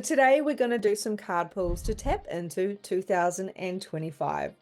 Today we're going to do some card pulls to tap into 2025.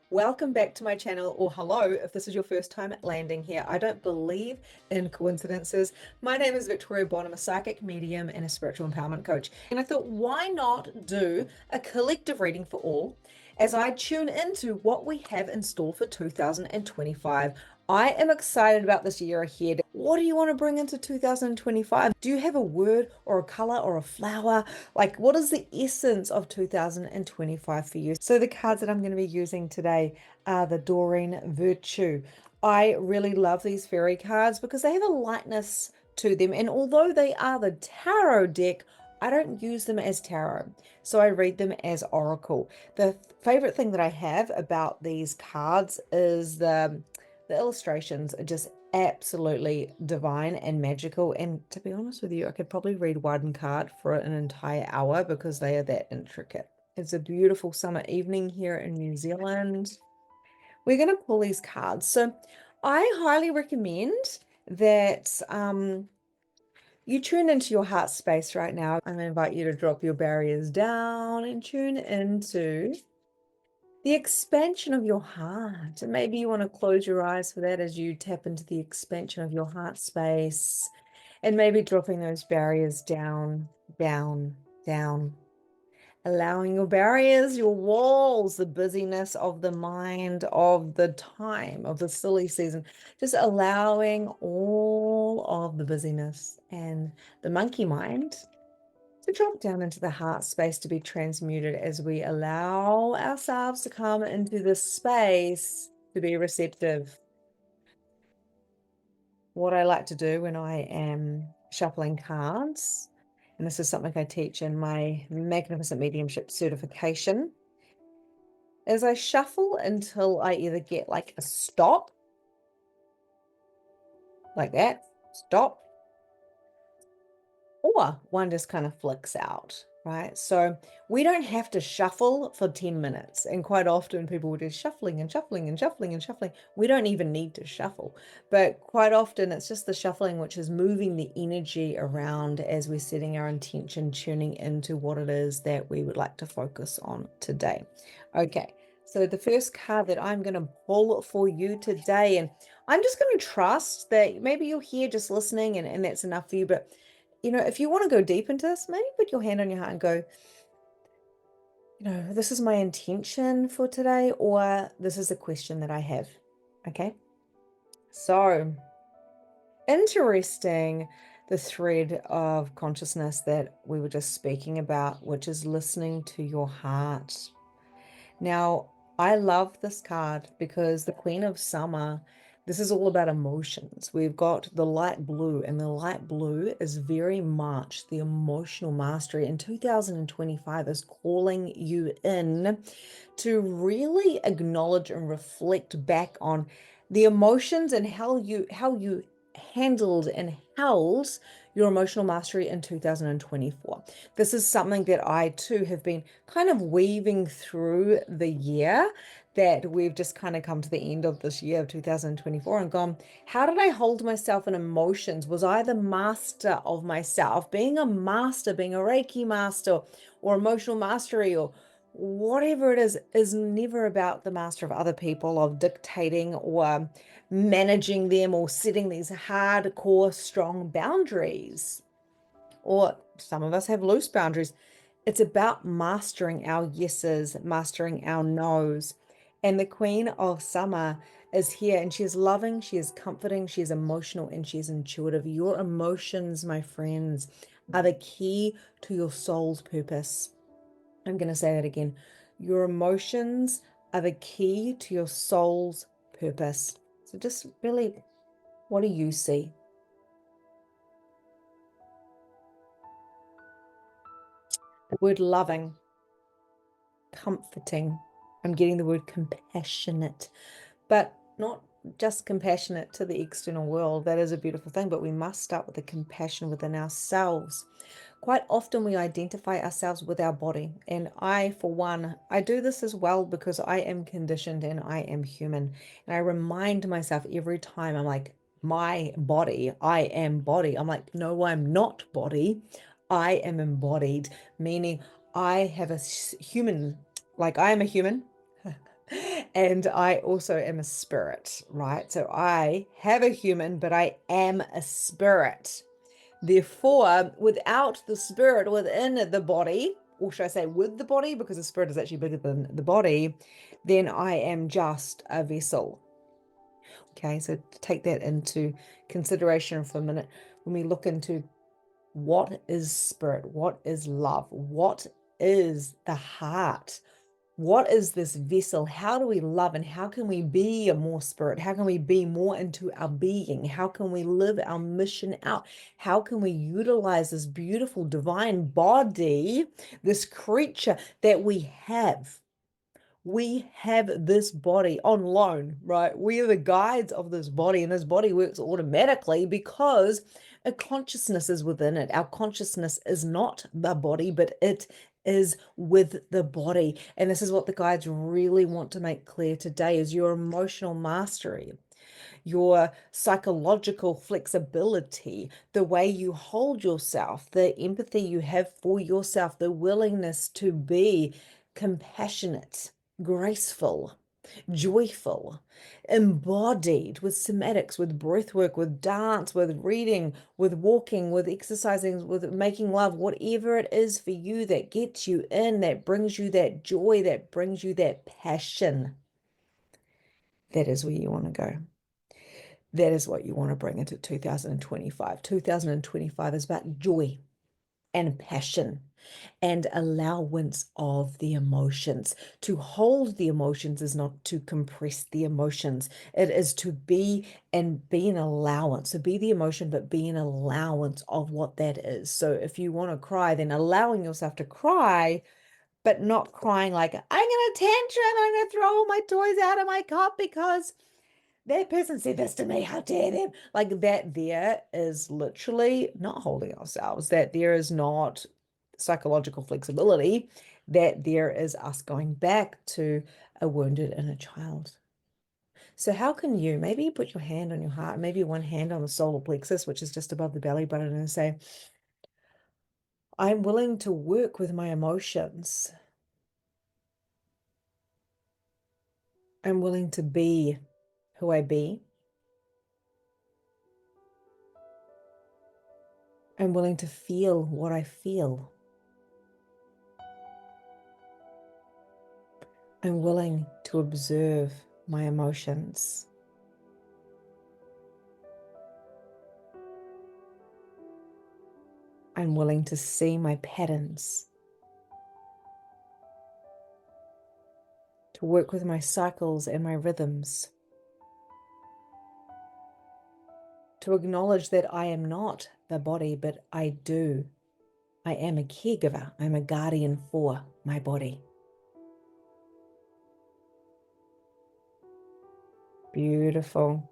Welcome back to my channel, or hello if this is your first time landing here. I don't believe in coincidences. My name is Victoria Bonham, a psychic medium and a spiritual empowerment coach. And I thought, why not do a collective reading for all as I tune into what we have in store for 2025. I am excited about this year ahead. What do you want to bring into 2025? Do you have a word or a color or a flower? Like, what is the essence of 2025 for you? So the cards that I'm going to be using today are the Doreen Virtue. I really love these fairy cards because they have a lightness to them. And although they are the tarot deck, I don't use them as tarot. So I read them as oracle. The favorite thing that I have about these cards is the illustrations are just absolutely divine and magical. And to be honest with you, I could probably read one card for an entire hour because they are that intricate. It's a beautiful summer evening here in New Zealand. We're going to pull these cards. So I highly recommend that you tune into your heart space right now. I'm going to invite you to drop your barriers down and tune into the expansion of your heart. And maybe you want to close your eyes for that as you tap into the expansion of your heart space, and maybe dropping those barriers down, down, down. Allowing your barriers, your walls, the busyness of the mind, of the time, of the silly season, just allowing all of the busyness and the monkey mind to drop down into the heart space to be transmuted as we allow ourselves to come into this space to be receptive. What I like to do when I am shuffling cards, and this is something I teach in my Magnificent Mediumship certification, is I shuffle until I either get like a stop, like that, stop, or one just kind of flicks out, right? So we don't have to shuffle for 10 minutes. And quite often people will just shuffling and shuffling and shuffling and shuffling. We don't even need to shuffle. But quite often it's just the shuffling which is moving the energy around as we're setting our intention, tuning into what it is that we would like to focus on today. Okay. So the first card that I'm going to pull for you today, and I'm just going to trust that maybe you're here just listening and that's enough for you, but if you want to go deep into this, maybe put your hand on your heart and go, this is my intention for today, or this is the question that I have. Okay. So interesting, the thread of consciousness that we were just speaking about, which is listening to your heart. Now, I love this card because the Queen of Summer, this is all about emotions. We've got the light blue, and the light blue is very much the emotional mastery. And 2025 is calling you in to really acknowledge and reflect back on the emotions and how you handled and held your emotional mastery in 2024. This is something that I too have been kind of weaving through the year, that we've just kind of come to the end of this year of 2024 and gone, how did I hold myself in emotions? Was I the master of myself? Being a master, being a Reiki master or emotional mastery or whatever it is never about the master of other people, of dictating or managing them or setting these hardcore, strong boundaries. Or some of us have loose boundaries. It's about mastering our yeses, mastering our nos. And the Queen of Summer is here, and she is loving, she is comforting, she is emotional, and she is intuitive. Your emotions, my friends, are the key to your soul's purpose. I'm going to say that again. Your emotions are the key to your soul's purpose. So just really, what do you see? The word loving, comforting. I'm getting the word compassionate, but not just compassionate to the external world. That is a beautiful thing, but we must start with the compassion within ourselves. Quite often we identify ourselves with our body. And I, for one, I do this as well because I am conditioned and I am human. And I remind myself every time I'm like, my body, I am body. I'm like, no, I'm not body. I am embodied, meaning I have a human, like I am a human. And I also am a spirit, right? So I have a human, but I am a spirit. Therefore, without the spirit within the body, or should I say with the body, because the spirit is actually bigger than the body, then I am just a vessel. Okay, so take that into consideration for a minute when we look into what is spirit, what is love, what is the heart. What is this vessel? How do we love and how can we be a more spirit? How can we be more into our being? How can we live our mission out? How can we utilize this beautiful divine body, this creature that we have? We have this body on loan, right? We are the guides of this body, and this body works automatically because a consciousness is within it. Our consciousness is not the body, but it is with the body. And this is what the guides really want to make clear today is your emotional mastery, your psychological flexibility, the way you hold yourself, the empathy you have for yourself, the willingness to be compassionate, graceful, joyful, embodied with somatics, with breath work, with dance, with reading, with walking, with exercising, with making love, whatever it is for you that gets you in, that brings you that joy, that brings you that passion. That is where you want to go. That is what you want to bring into 2025. 2025 is about joy and passion and allowance of the emotions. To hold the emotions is not to compress the emotions. It is to be and be an allowance. So be the emotion, but be an allowance of what that is. So if you want to cry, then allowing yourself to cry, but not crying like, I'm going to tantrum, I'm going to throw all my toys out of my cot because that person said this to me, how dare them? Like that there is literally not holding ourselves, that there is not psychological flexibility, that there is us going back to a wounded inner child. So how can you, maybe you put your hand on your heart, maybe one hand on the solar plexus, which is just above the belly button, and say, I'm willing to work with my emotions. I'm willing to be who I be. I'm willing to feel what I feel. I'm willing to observe my emotions. I'm willing to see my patterns, to work with my cycles and my rhythms, to acknowledge that I am not the body, but I am a caregiver. I'm a guardian for my body. Beautiful.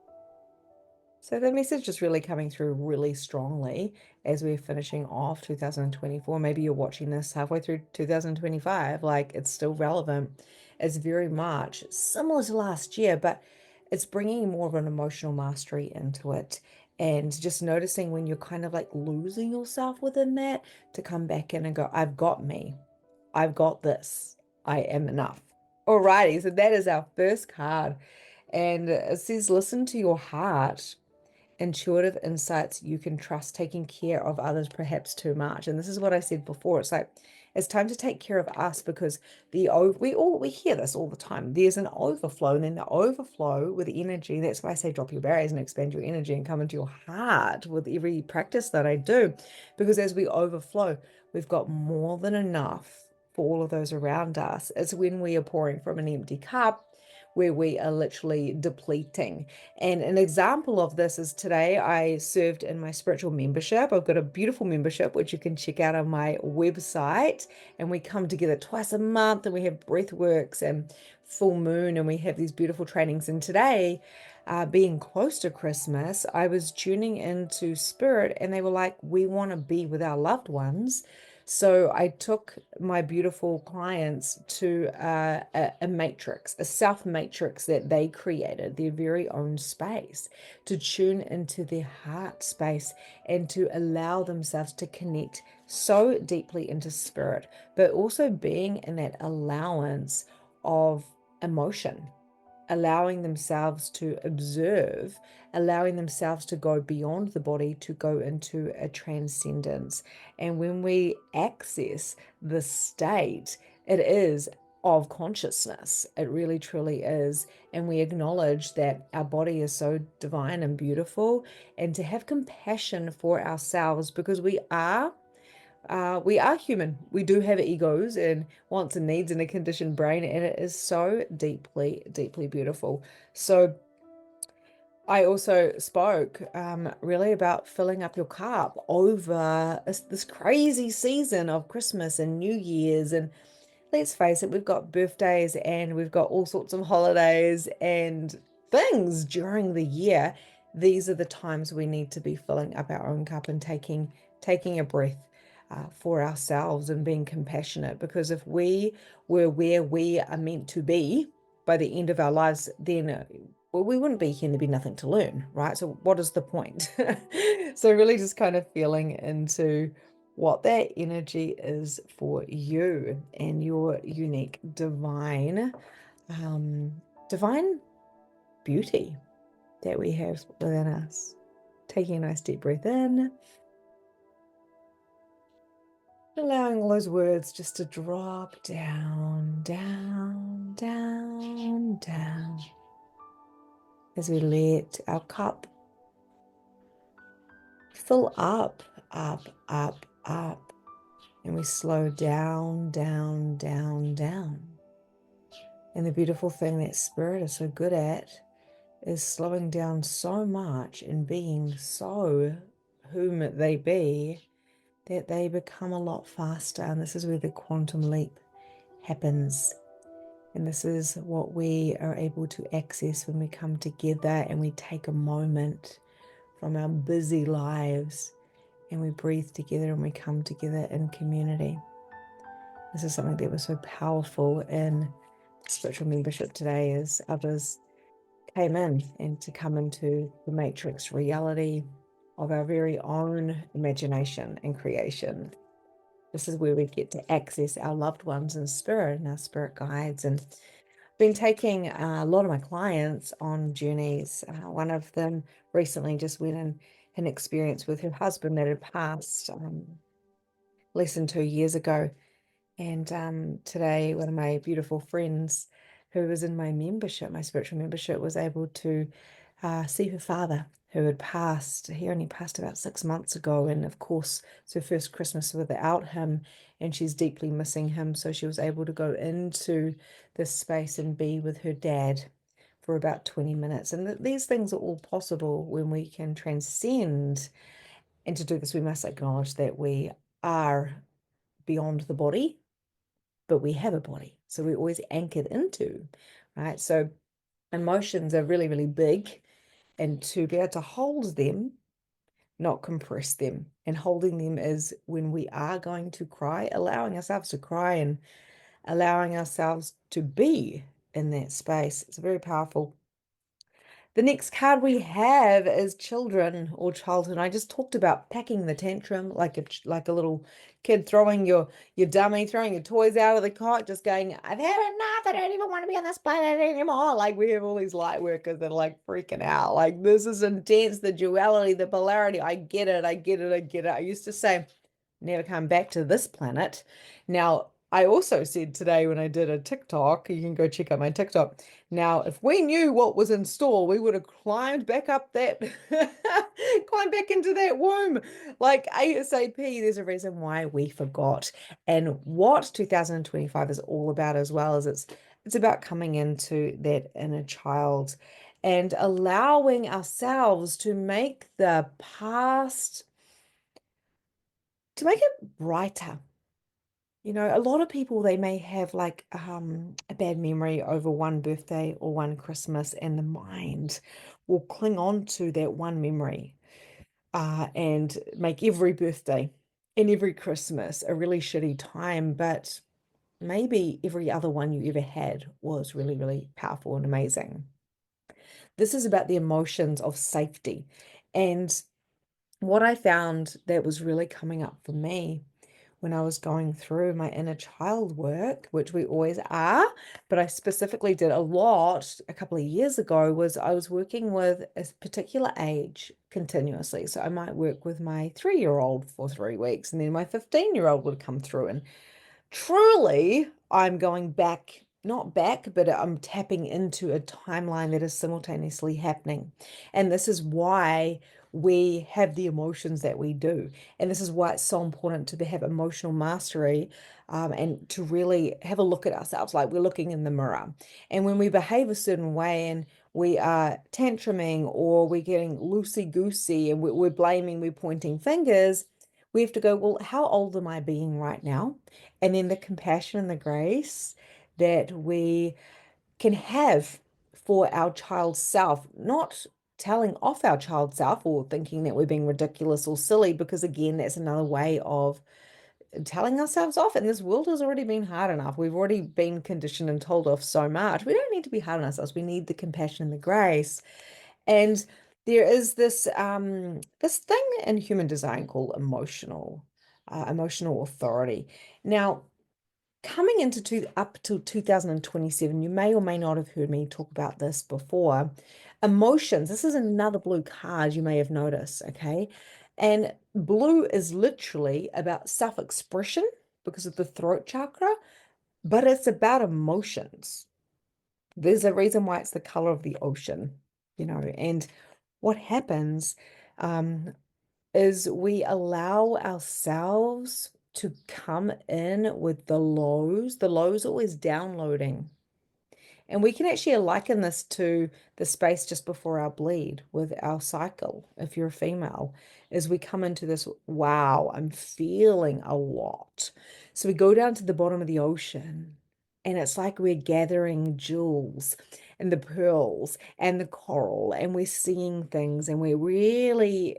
So the message is really coming through really strongly as we're finishing off 2024. Maybe you're watching this halfway through 2025, like it's still relevant. It's very much similar to last year, but it's bringing more of an emotional mastery into it. And just noticing when you're kind of like losing yourself within that, to come back in and go, I've got me. I've got this. I am enough. Alrighty, so that is our first card. And it says, listen to your heart. Intuitive insights you can trust, taking care of others perhaps too much. And this is what I said before. It's like it's time to take care of us because we hear this all the time. There's an overflow, and then the overflow with energy. That's why I say drop your barriers and expand your energy and come into your heart with every practice that I do. Because as we overflow, we've got more than enough for all of those around us. It's when we are pouring from an empty cup where we are literally depleting. And an example of this is today I served in my spiritual membership. I've got a beautiful membership, which you can check out on my website. And we come together twice a month and we have breath works and full moon and we have these beautiful trainings. And today, being close to Christmas, I was tuning into spirit and they were like, we want to be with our loved ones, So I took my beautiful clients to a matrix, a self matrix that they created, their very own space, to tune into their heart space and to allow themselves to connect so deeply into spirit, but also being in that allowance of emotion, allowing themselves to observe, allowing themselves to go beyond the body, to go into a transcendence. And when we access the state, it is of consciousness. It really truly is. And we acknowledge that our body is so divine and beautiful, and to have compassion for ourselves, because we are human. We do have egos and wants and needs and a conditioned brain, and it is so deeply, deeply beautiful. So I also spoke really about filling up your cup over this crazy season of Christmas and New Year's. And let's face it, we've got birthdays and we've got all sorts of holidays and things during the year. These are the times we need to be filling up our own cup and taking a breath for ourselves and being compassionate. Because if we were where we are meant to be by the end of our lives, then well, we wouldn't be here and there'd be nothing to learn, right? So what is the point? So really just kind of feeling into what that energy is for you and your unique divine beauty that we have within us. Taking a nice deep breath in, allowing all those words just to drop down, down, down, down, as we let our cup fill up, up, up, up. And we slow down, down, down, down. And the beautiful thing that Spirit is so good at is slowing down so much and being so whom they be that they become a lot faster. And this is where the quantum leap happens. And this is what we are able to access when we come together and we take a moment from our busy lives and we breathe together and we come together in community. This is something that was so powerful in spiritual membership today, as others came in and to come into the matrix reality of our very own imagination and creation. This is where we get to access our loved ones in spirit and our spirit guides. And I've been taking a lot of my clients on journeys. One of them recently just went in an experience with her husband that had passed less than 2 years ago. And today, one of my beautiful friends who was in my membership, my spiritual membership, was able to see her father who had passed. He only passed about 6 months ago. And of course, it's her first Christmas without him, and she's deeply missing him. So she was able to go into this space and be with her dad for about 20 minutes. And these things are all possible when we can transcend. And to do this, we must acknowledge that we are beyond the body, but we have a body. So we're always anchored into, right? So emotions are really, really big. And to be able to hold them, not compress them. And holding them is when we are going to cry, allowing ourselves to cry and allowing ourselves to be in that space. It's very powerful. The next card we have is children or childhood. I just talked about packing the tantrum like a little kid throwing your dummy, throwing your toys out of the cot, just going, I've had enough. I don't even want to be on this planet anymore. Like we have all these light workers that are like freaking out. Like this is intense, the duality, the polarity. I get it. I get it. I get it. I used to say, never come back to this planet. Now, I also said today when I did a TikTok, you can go check out my TikTok. Now, if we knew what was in store, we would have climbed back up that, climbed back into that womb like ASAP. There's a reason why we forgot. And what 2025 is all about as well is it's about coming into that inner child and allowing ourselves to make the past, to make it brighter. You know, a lot of people, they may have like a bad memory over one birthday or one Christmas, and the mind will cling on to that one memory and make every birthday and every Christmas a really shitty time, but maybe every other one you ever had was really, really powerful and amazing. This is about the emotions of safety. And what I found that was really coming up for me when I was going through my inner child work, which we always are, but I specifically did a lot a couple of years ago, was I was working with a particular age continuously. So I might work with my 3-year-old for 3 weeks, and then my 15-year-old would come through. And truly, I'm going back, not back, but I'm tapping into a timeline that is simultaneously happening. And this is why we have the emotions that we do. And this is why it's so important to have emotional mastery, and to really have a look at ourselves like we're looking in the mirror. And when we behave a certain way and we are tantruming or we're getting loosey-goosey and we're blaming, we're pointing fingers, we have to go, well, how old am I being right now? And then the compassion and the grace that we can have for our child self, not telling off our child self or thinking that we're being ridiculous or silly, because again, that's another way of telling ourselves off. And this world has already been hard enough. We've already been conditioned and told off so much. We don't need to be hard on ourselves. We need the compassion and the grace. And there is this thing in human design called emotional authority. Now, coming into up till 2027, you may or may not have heard me talk about this before. Emotions, this is another blue card you may have noticed, okay? And blue is literally about self-expression because of the throat chakra, but it's about emotions. There's a reason why it's the color of the ocean, and what happens is we allow ourselves to come in with the lows. The lows always downloading. And we can actually liken this to the space just before our bleed with our cycle, if you're a female, as we come into this, wow, I'm feeling a lot. So we go down to the bottom of the ocean, and it's like we're gathering jewels and the pearls and the coral, and we're seeing things, and we're really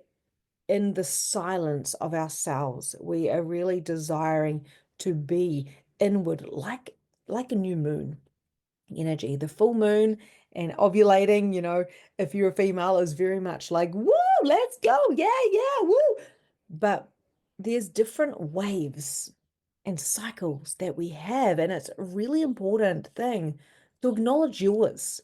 in the silence of ourselves. We are really desiring to be inward, like a new moon energy. The full moon and ovulating, if you're a female, is very much like, woo, let's go. Yeah, yeah, woo. But there's different waves and cycles that we have, and it's a really important thing to acknowledge yours.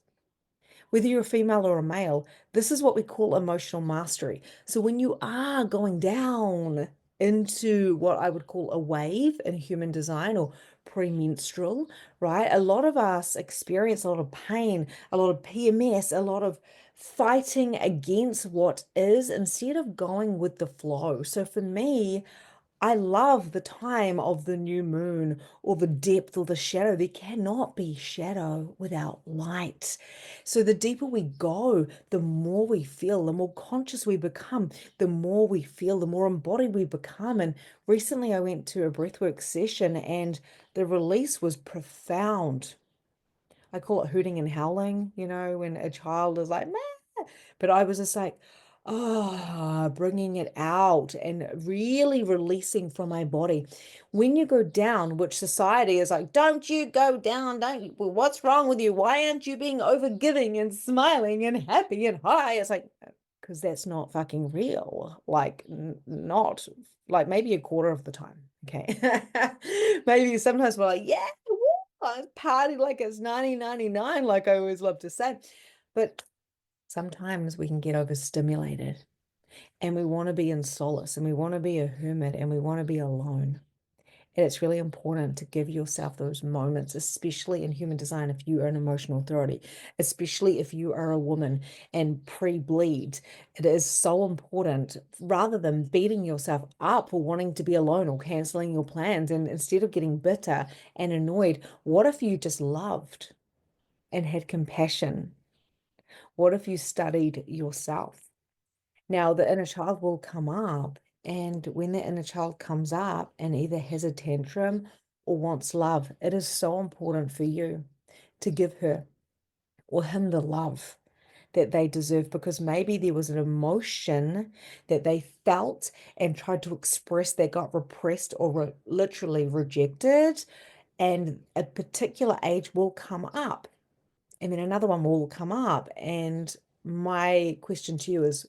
Whether you're a female or a male, this is what we call emotional mastery. So when you are going down into what I would call a wave in human design or premenstrual, right? A lot of us experience a lot of pain, a lot of PMS, a lot of fighting against what is instead of going with the flow. So for me, I love the time of the new moon or the depth or the shadow. There cannot be shadow without light. So the deeper we go, the more we feel, the more conscious we become, the more we feel, the more embodied we become. And recently I went to a breathwork session and the release was profound. I call it hooting and howling, when a child is like, meh. But I was just like, bringing it out and really releasing from my body. When you go down, which society is like, don't you go down, don't you? Well, what's wrong with you? Why aren't you being overgiving and smiling and happy and high? It's like, because that's not fucking real. Like, not like maybe a quarter of the time. Okay. Maybe sometimes we're like, yeah, woo, I party like it's 1999, like I always love to say. But sometimes we can get overstimulated and we want to be in solace and we want to be a hermit and we want to be alone. And it's really important to give yourself those moments, especially in human design, if you are an emotional authority, especially if you are a woman and pre-bleed. It is so important, rather than beating yourself up or wanting to be alone or canceling your plans. And instead of getting bitter and annoyed, what if you just loved and had compassion? What if you studied yourself? Now, the inner child will come up, and when the inner child comes up and either has a tantrum or wants love, it is so important for you to give her or him the love, that they deserve, because maybe there was an emotion that they felt and tried to express that got repressed or literally rejected. And a particular age will come up, and then another one will come up. And my question to you is,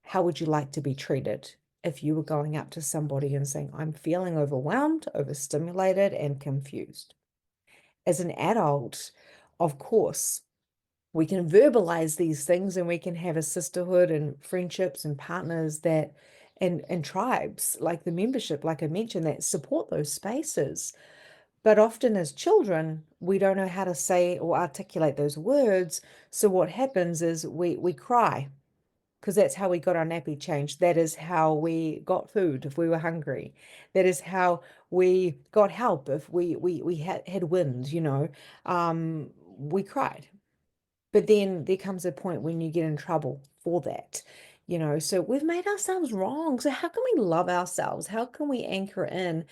how would you like to be treated if you were going up to somebody and saying, I'm feeling overwhelmed, overstimulated, and confused? As an adult, of course, we can verbalize these things, and we can have a sisterhood and friendships and partners that and tribes like the membership, like I mentioned, that support those spaces. But often as children, we don't know how to say or articulate those words. So what happens is we cry, because that's how we got our nappy changed. That is how we got food if we were hungry. That is how we got help if we had wind, we cried. But then there comes a point when you get in trouble for that, so we've made ourselves wrong. So how can we love ourselves? How can we anchor in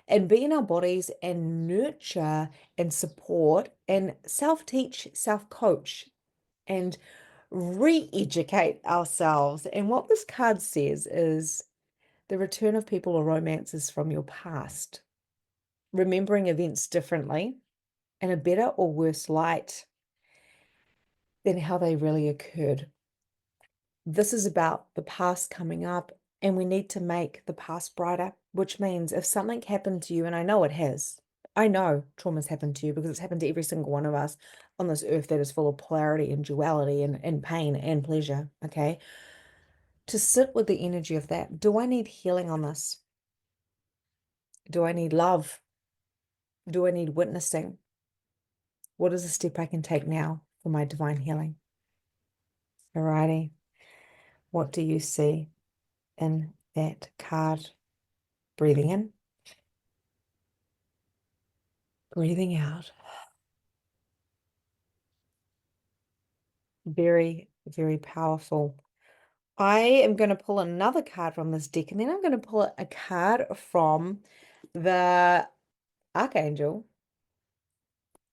and be in our bodies and nurture and support and self-teach, self-coach, and re-educate ourselves? And what this card says is the return of people or romances from your past, remembering events differently in a better or worse light than how they really occurred. This is about the past coming up, and we need to make the past brighter, which means if something happened to you, and I know it has, I know trauma's happened to you because it's happened to every single one of us on this earth that is full of polarity and duality and pain and pleasure, okay? To sit with the energy of that. Do I need healing on this? Do I need love? Do I need witnessing? What is a step I can take now for my divine healing? Alrighty. What do you see in that card? Breathing in, breathing out. Very, very powerful. I am going to pull another card from this deck, and then I'm going to pull a card from the Archangel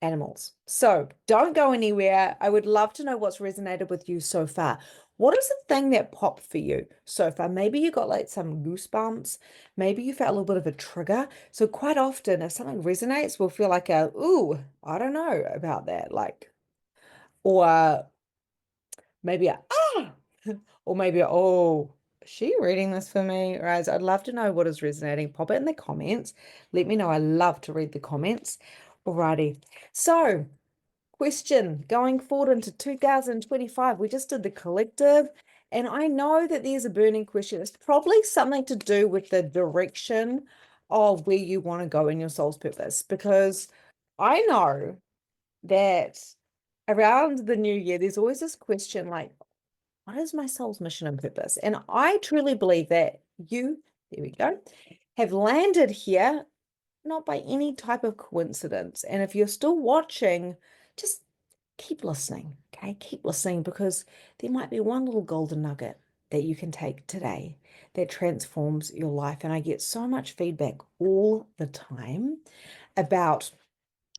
Animals. So don't go anywhere. I would love to know what's resonated with you so far. What is the thing that popped for you so far? Maybe you got like some goosebumps. Maybe you felt a little bit of a trigger. So quite often, if something resonates, we'll feel like ooh, I don't know about that. Or maybe or maybe oh, is she reading this for me? Right. I'd love to know what is resonating. Pop it in the comments. Let me know. I love to read the comments. Alrighty. So, question going forward into 2025. We just did the collective, and I know that there's a burning question. It's probably something to do with the direction of where you want to go in your soul's purpose, because I know that around the new year, there's always this question like, what is my soul's mission and purpose? And I truly believe that you, there we go, have landed here not by any type of coincidence. And if you're still watching, just keep listening, okay? Keep listening, because there might be one little golden nugget that you can take today that transforms your life. And I get so much feedback all the time about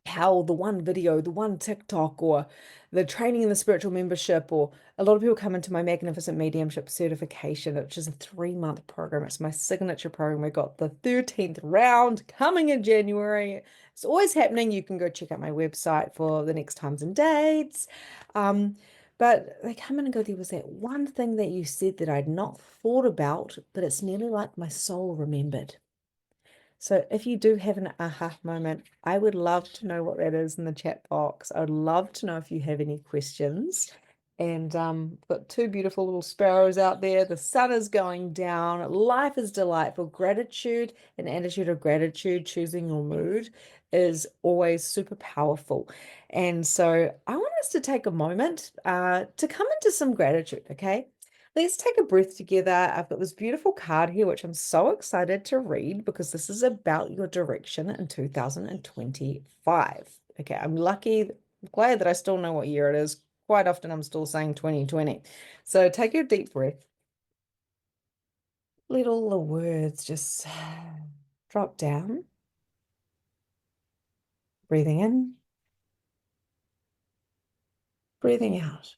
how the one video, the one TikTok, or the training in the spiritual membership, or a lot of people come into my Magnificent Mediumship certification, which is a 3-month program. It's my signature program. We got the 13th round coming in January. It's always happening. You can go check out my website for the next times and dates. But they come in and go, there was that one thing that you said that I'd not thought about, but it's nearly like my soul remembered. So if you do have an aha moment, I would love to know what that is in the chat box. I would love to know if you have any questions. And got two beautiful little sparrows out there. The sun is going down. Life is delightful. Gratitude, an attitude of gratitude, choosing your mood is always super powerful. And so I want us to take a moment to come into some gratitude, okay? Let's take a breath together. I've got this beautiful card here, which I'm so excited to read, because this is about your direction in 2025. Okay, I'm glad that I still know what year it is. Quite often I'm still saying 2020. So take your deep breath. Let all the words just drop down. Breathing in, breathing out.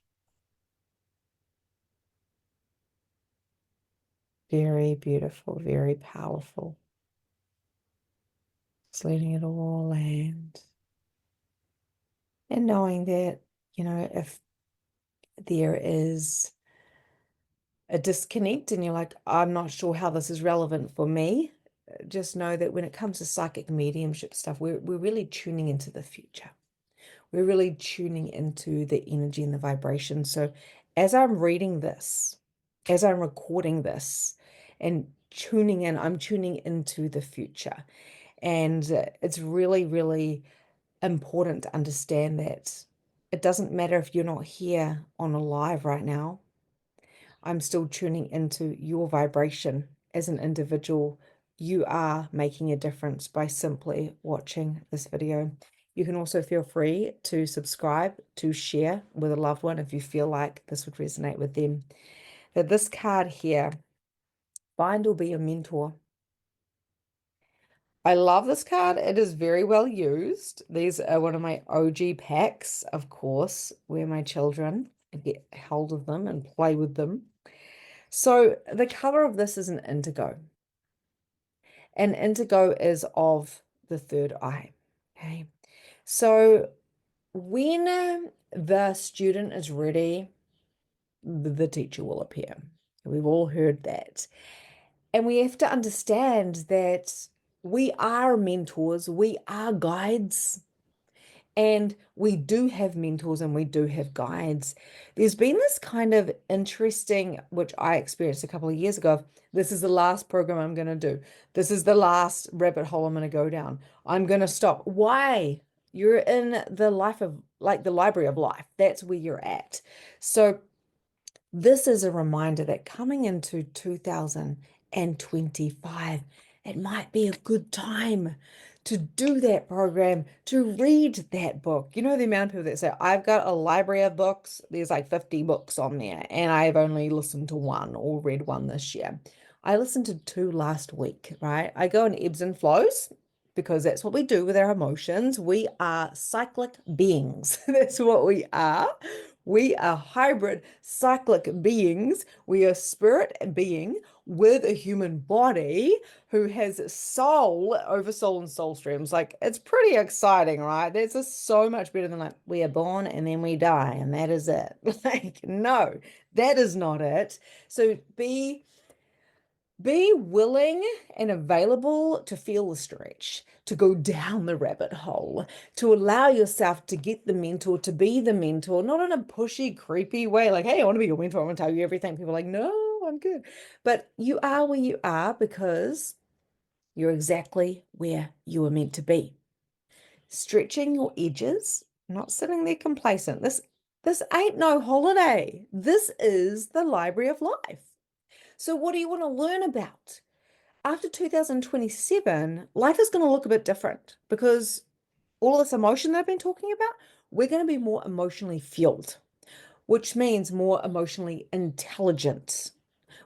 Very beautiful, very powerful. Just letting it all land. And knowing that, if there is a disconnect and you're like, I'm not sure how this is relevant for me, just know that when it comes to psychic mediumship stuff, we're really tuning into the future. We're really tuning into the energy and the vibration. So as I'm reading this, as I'm recording this and tuning in, I'm tuning into the future. And it's really, really important to understand that it doesn't matter if you're not here on a live right now. I'm still tuning into your vibration as an individual. You are making a difference by simply watching this video. You can also feel free to subscribe, to share with a loved one if you feel like this would resonate with them. That this card here, find or be a mentor. I love this card. It is very well used. These are one of my OG packs, of course, where my children get hold of them and play with them. So the color of this is an indigo. And indigo is of the third eye. Okay. So when the student is ready, the teacher will appear. We've all heard that. And we have to understand that we are mentors, we are guides. And we do have mentors and we do have guides. There's been this kind of interesting, which I experienced a couple of years ago. This is the last program I'm going to do. This is the last rabbit hole I'm going to go down. I'm going to stop. Why? You're in the life of, like the library of life. That's where you're at. So this is a reminder that coming into 2025, it might be a good time to do that program, to read that book. You know, the amount of people that say, I've got a library of books, there's like 50 books on there, and I've only listened to one or read one this year. I listened to 2 last week, right? I go in ebbs and flows because that's what we do with our emotions. We are cyclic beings. That's what we are. We are hybrid cyclic beings. We are spirit being with a human body who has soul over soul and soul streams. Like, it's pretty exciting, right? That's just so much better than like we are born and then we die and that is it. Like, no, that is not it. So be willing and available to feel the stretch, to go down the rabbit hole, to allow yourself to get the mentor, to be the mentor, not in a pushy, creepy way, like, hey, I want to be your mentor, I want to tell you everything. People are like, no, I'm good. But you are where you are because you're exactly where you were meant to be. Stretching your edges, not sitting there complacent. This ain't no holiday. This is the library of life. So what do you want to learn about? After 2027, life is going to look a bit different because all of this emotion that I've been talking about, we're going to be more emotionally fueled, which means more emotionally intelligent.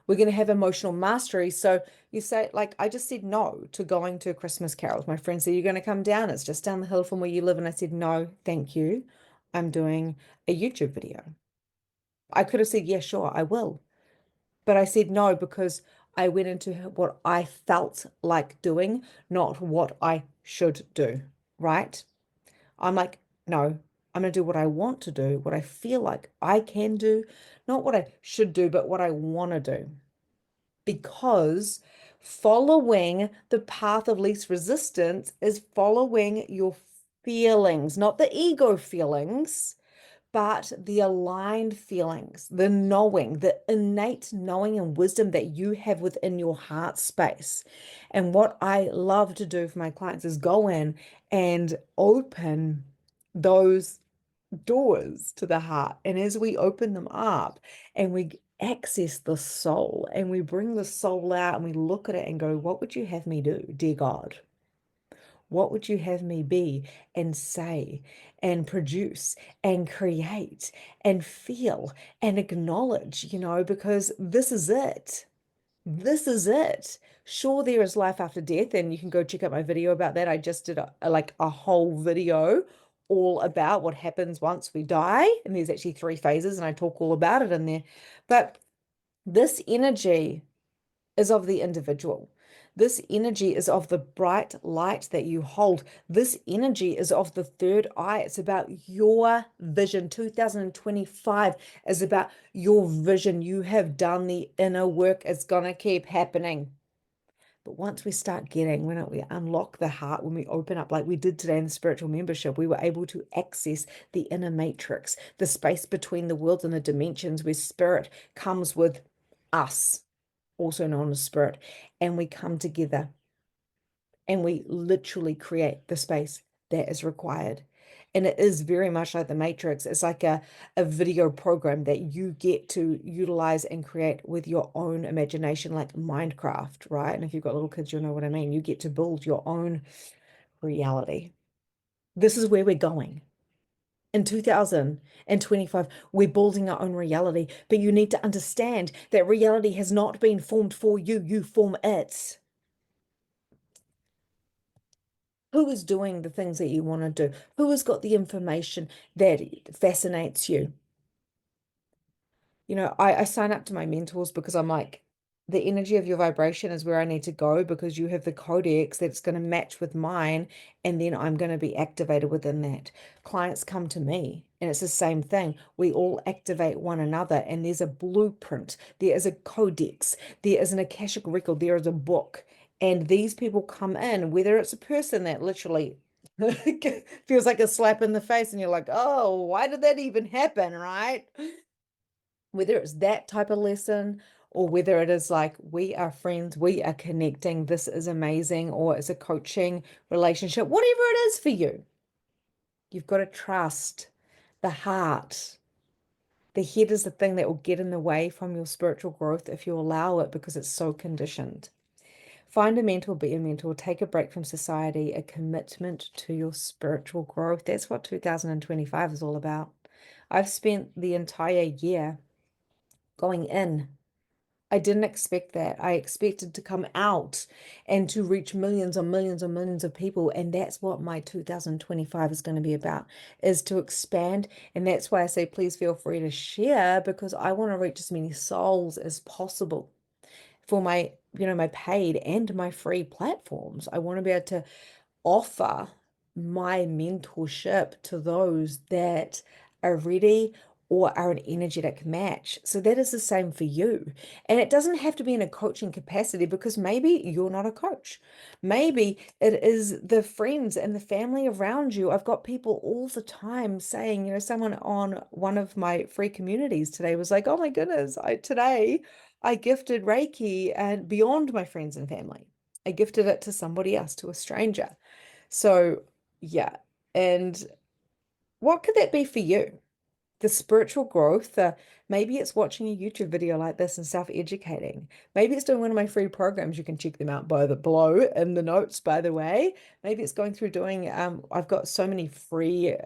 We're going to have emotional mastery. So you say, like, I just said no to going to a Christmas carol. My friend said, you're going to come down. It's just down the hill from where you live. And I said, no, thank you. I'm doing a YouTube video. I could have said, yeah, sure, I will. But I said no because I went into what I felt like doing, not what I should do, right? I'm like, no, I'm going to do what I want to do, what I feel like I can do, not what I should do, but what I want to do. Because following the path of least resistance is following your feelings, not the ego feelings, but the aligned feelings, the knowing, the innate knowing and wisdom that you have within your heart space. And what I love to do for my clients is go in and open those doors to the heart. And as we open them up and we access the soul and we bring the soul out and we look at it and go, what would you have me do, dear God? What would you have me be and say and produce and create and feel and acknowledge, because this is it. This is it. Sure, there is life after death, and you can go check out my video about that. I just did like a whole video all about what happens once we die. And there's actually 3 phases, and I talk all about it in there. But this energy is of the individual. This energy is of the bright light that you hold. This energy is of the third eye. It's about your vision. 2025 is about your vision. You have done the inner work. It's going to keep happening. But once we start getting, when we unlock the heart, when we open up, like we did today in the spiritual membership, we were able to access the inner matrix, the space between the worlds and the dimensions where spirit comes with us, also known as spirit, and we come together and we literally create the space that is required. And it is very much like the Matrix. It's like a video program that you get to utilize and create with your own imagination, like Minecraft, right? And if you've got little kids, you'll know what I mean. You get to build your own reality. This is where we're going. In 2025, we're building our own reality, but you need to understand that reality has not been formed for you, you form it. Who is doing the things that you want to do? Who has got the information that fascinates you? You know, I sign up to my mentors because I'm like, the energy of your vibration is where I need to go because you have the codex that's going to match with mine, and then I'm going to be activated within that. Clients come to me, and it's the same thing. We all activate one another, and there's a blueprint, there is a codex, there is an Akashic record, there is a book. And these people come in, whether it's a person that literally feels like a slap in the face, and you're like, oh, why did that even happen, right? Whether it's that type of lesson or whether it is like, we are friends, we are connecting, this is amazing, or it's a coaching relationship, whatever it is for you, you've got to trust the heart. The head is the thing that will get in the way from your spiritual growth if you allow it because it's so conditioned. Find a mentor, be a mentor, take a break from society, a commitment to your spiritual growth. That's what 2025 is all about. I've spent the entire year going in. I didn't expect that. I expected to come out and to reach millions and millions and millions of people. And that's what my 2025 is going to be about, is to expand. And that's why I say, please feel free to share, because I want to reach as many souls as possible for my, my paid and my free platforms. I want to be able to offer my mentorship to those that are ready or are an energetic match. So that is the same for you. And it doesn't have to be in a coaching capacity, because maybe you're not a coach. Maybe it is the friends and the family around you. I've got people all the time saying, someone on one of my free communities today was like, oh my goodness, today I gifted Reiki and beyond my friends and family. I gifted it to somebody else, to a stranger. So, yeah. And what could that be for you? The spiritual growth, maybe it's watching a YouTube video like this and self-educating. Maybe it's doing one of my free programs. You can check them out below in the notes, by the way. Maybe it's going through doing, I've got so many free,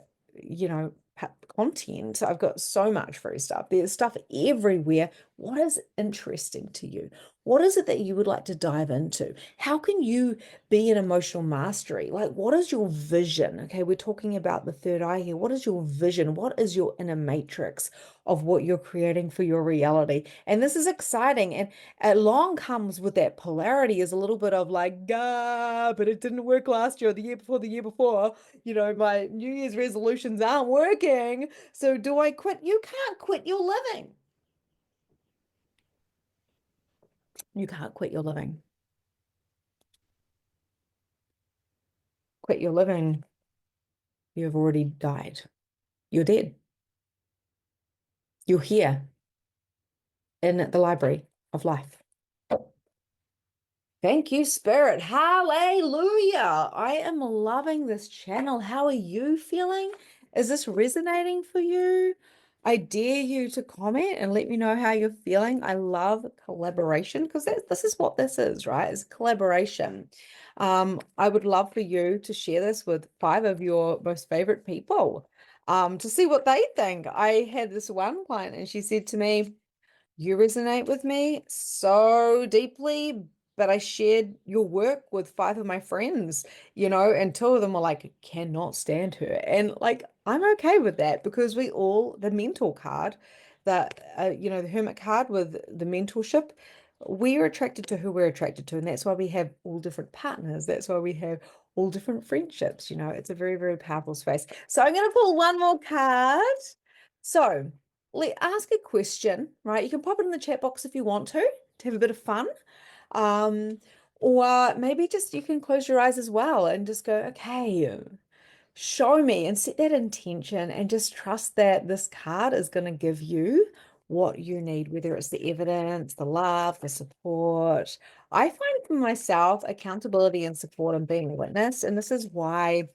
content. I've got so much free stuff. There's stuff everywhere. What is interesting to you? What is it that you would like to dive into? How can you be an emotional mastery? Like, what is your vision? Okay, we're talking about the third eye here. What is your vision? What is your inner matrix of what you're creating for your reality? And this is exciting. And along comes with that polarity is a little bit of like, but it didn't work last year, the year before, the year before. My New Year's resolutions aren't working. So do I quit? You can't quit your living. You can't quit your living. Quit your living. You have already died. You're dead. You're here in the library of life. Thank you, Spirit. Hallelujah. I am loving this channel. How are you feeling? Is this resonating for you? I dare you to comment and let me know how you're feeling. I love collaboration, because this is what this is, right? It's collaboration. I would love for you to share this with 5 of your most favorite people, to see what they think. I had this one client and she said to me, you resonate with me so deeply, but I shared your work with 5 of my friends, and 2 of them were like, cannot stand her. And like, I'm okay with that, because the mentor card, the Hermit card with the mentorship, we're attracted to who we're attracted to, and that's why we have all different partners. That's why we have all different friendships. It's a very, very powerful space. So I'm going to pull one more card. So let ask a question, right? You can pop it in the chat box if you want to have a bit of fun. Or maybe just you can close your eyes as well and just go, okay, show me, and set that intention and just trust that this card is going to give you what you need, whether it's the evidence, the love, the support. I find for myself accountability and support and being a witness. And this is why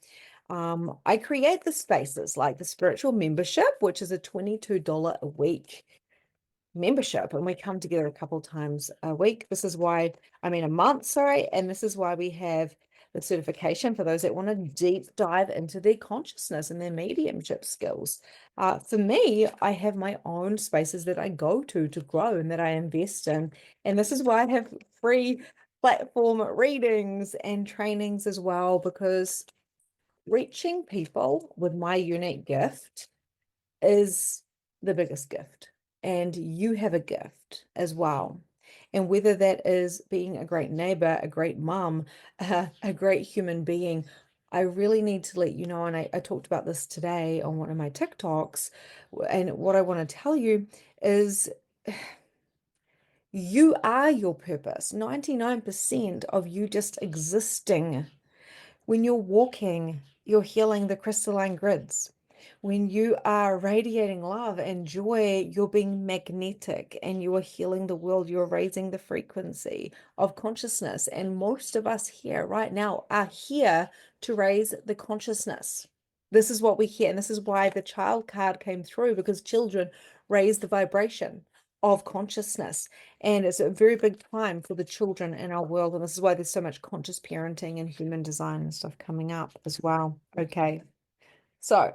I create the spaces like the spiritual membership, which is a $22 a week membership, and we come together a couple times a week. This is why, a month, sorry, and this is why we have the certification for those that want to deep dive into their consciousness and their mediumship skills. For me, I have my own spaces that I go to grow and that I invest in, and this is why I have free platform readings and trainings as well, because reaching people with my unique gift is the biggest gift. And you have a gift as well. And whether that is being a great neighbor, a great mom, a great human being, I really need to let you know. And I talked about this today on one of my TikToks. And what I want to tell you is you are your purpose. 99% of you just existing. When you're walking, you're healing the crystalline grids. When you are radiating love and joy, you're being magnetic and you are healing the world. You're raising the frequency of consciousness. And most of us here right now are here to raise the consciousness. This is what we hear. And this is why the child card came through, because children raise the vibration of consciousness. And it's a very big time for the children in our world. And this is why there's so much conscious parenting and human design and stuff coming up as well. Okay. So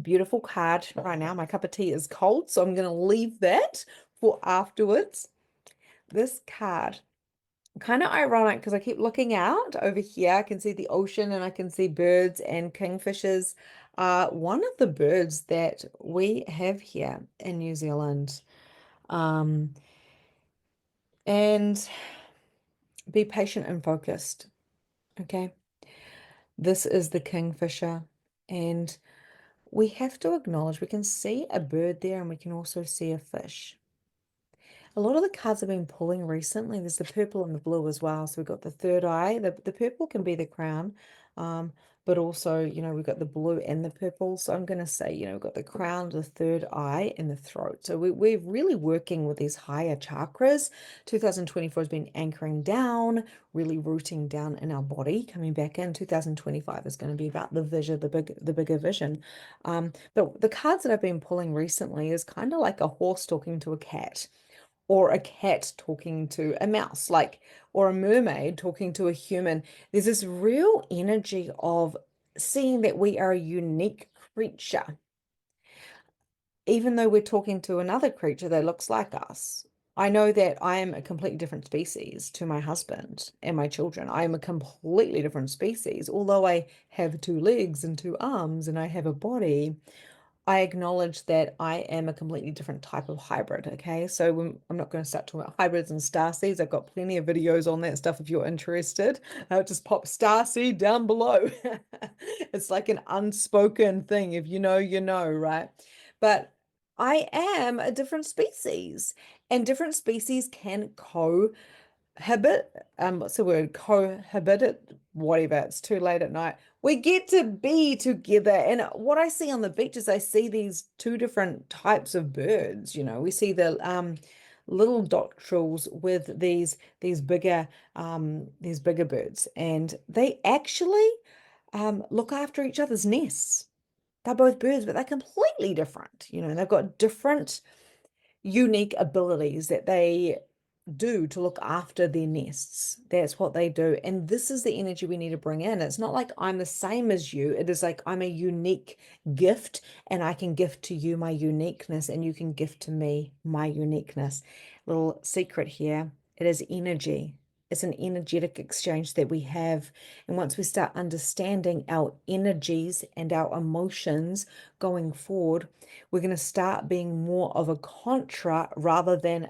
beautiful card right now. My cup of tea is cold, so I'm going to leave that for afterwards. This card, kind of ironic because I keep looking out over here. I can see the ocean and I can see birds and kingfishers. One of the birds that we have here in New Zealand. And be patient and focused. Okay. This is the kingfisher. And we have to acknowledge we can see a bird there and we can also see a fish. A lot of the cards I've been pulling recently, there's the purple and the blue as well. So we've got the third eye. The purple can be the crown, but also, we've got the blue and the purple. So I'm going to say, we've got the crown, the third eye, and the throat. So we're really working with these higher chakras. 2024 has been anchoring down, really rooting down in our body, coming back in. 2025 is going to be about the vision, the bigger vision. But the cards that I've been pulling recently is kind of like a horse talking to a cat, or a cat talking to a mouse, or a mermaid talking to a human. There's this real energy of seeing that we are a unique creature, even though we're talking to another creature that looks like us. I know that I am a completely different species to my husband and my children. I am a completely different species. Although I have two legs and two arms and I have a body, I acknowledge that I am a completely different type of hybrid. Okay. So I'm not going to start talking about hybrids and starseeds. I've got plenty of videos on that stuff if you're interested. Just pop starseed down below. It's like an unspoken thing. If you know, you know, right? But I am a different species, and different species can cohabit. What's the word? Cohabit it, whatever. It's too late at night. We get to be together. And what I see on the beach is I see these two different types of birds. We see the little dotterels with these bigger birds, and they actually look after each other's nests. They're both birds, but they're completely different. They've got different unique abilities that they do to look after their nests. That's what they do. And this is the energy we need to bring in. It's not like I'm the same as you. It is like I'm a unique gift, and I can gift to you my uniqueness, and you can gift to me my uniqueness. Little secret here. It is energy. It's an energetic exchange that we have. And once we start understanding our energies and our emotions going forward, we're going to start being more of a contra rather than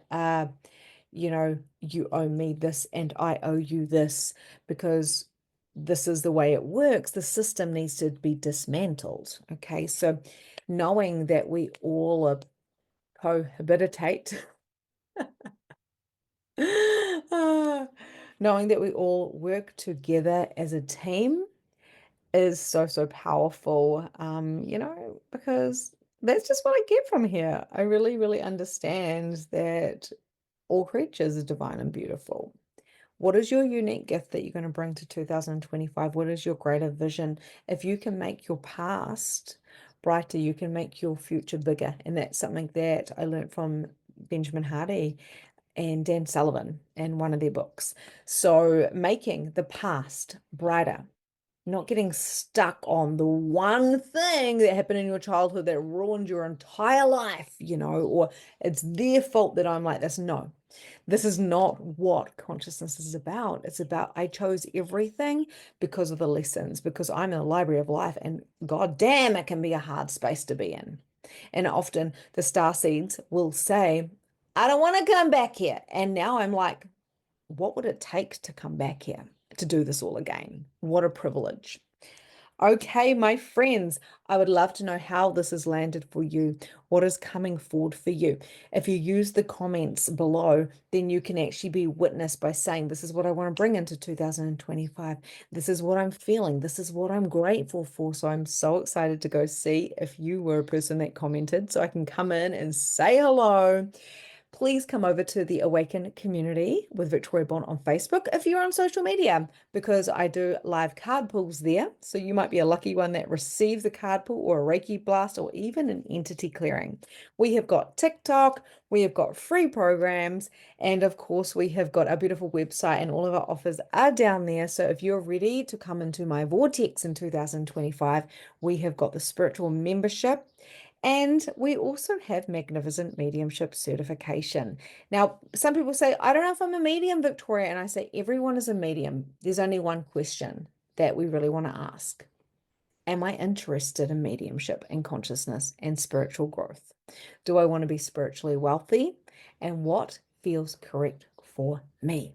you owe me this and I owe you this, because this is the way it works. The system needs to be dismantled. Okay. So knowing that we all are cohabitate, knowing that we all work together as a team is so, so powerful, because that's just what I get from here. I really, really understand that all creatures are divine and beautiful. What is your unique gift that you're going to bring to 2025? What is your greater vision? If you can make your past brighter, you can make your future bigger. And that's something that I learned from Benjamin Hardy and Dan Sullivan in one of their books. So making the past brighter, not getting stuck on the one thing that happened in your childhood that ruined your entire life, or it's their fault that I'm like this. No, this is not what consciousness is about. It's about I chose everything because of the lessons, because I'm in the library of life, and god damn, it can be a hard space to be in. And often the star seeds will say, I don't want to come back here. And now I'm like, what would it take to come back here to do this all again? What a privilege. Okay, my friends, I would love to know how this has landed for you. What is coming forward for you? If you use the comments below, then you can actually be witnessed by saying, this is what I want to bring into 2025. This is what I'm feeling. This is what I'm grateful for. So I'm so excited to go see if you were a person that commented so I can come in and say hello. Please come over to the Awaken community with Victoria Bond on Facebook if you're on social media, because I do live card pulls there. So you might be a lucky one that receives a card pull or a Reiki blast or even an entity clearing. We have got TikTok, we have got free programs, and of course we have got a beautiful website, and all of our offers are down there. So if you're ready to come into my vortex in 2025, we have got the spiritual membership. And we also have Magnificent Mediumship certification. Now, some people say, I don't know if I'm a medium, Victoria. And I say, everyone is a medium. There's only one question that we really want to ask. Am I interested in mediumship and consciousness and spiritual growth? Do I want to be spiritually wealthy? And what feels correct for me?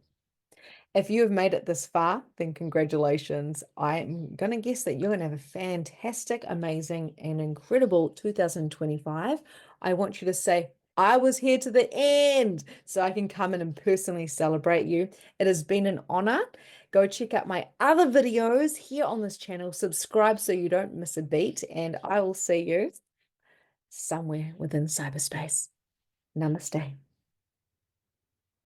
If you have made it this far, then congratulations. I'm going to guess that you're going to have a fantastic, amazing, and incredible 2025. I want you to say, I was here to the end, so I can come in and personally celebrate you. It has been an honor. Go check out my other videos here on this channel. Subscribe so you don't miss a beat, and I will see you somewhere within cyberspace. Namaste.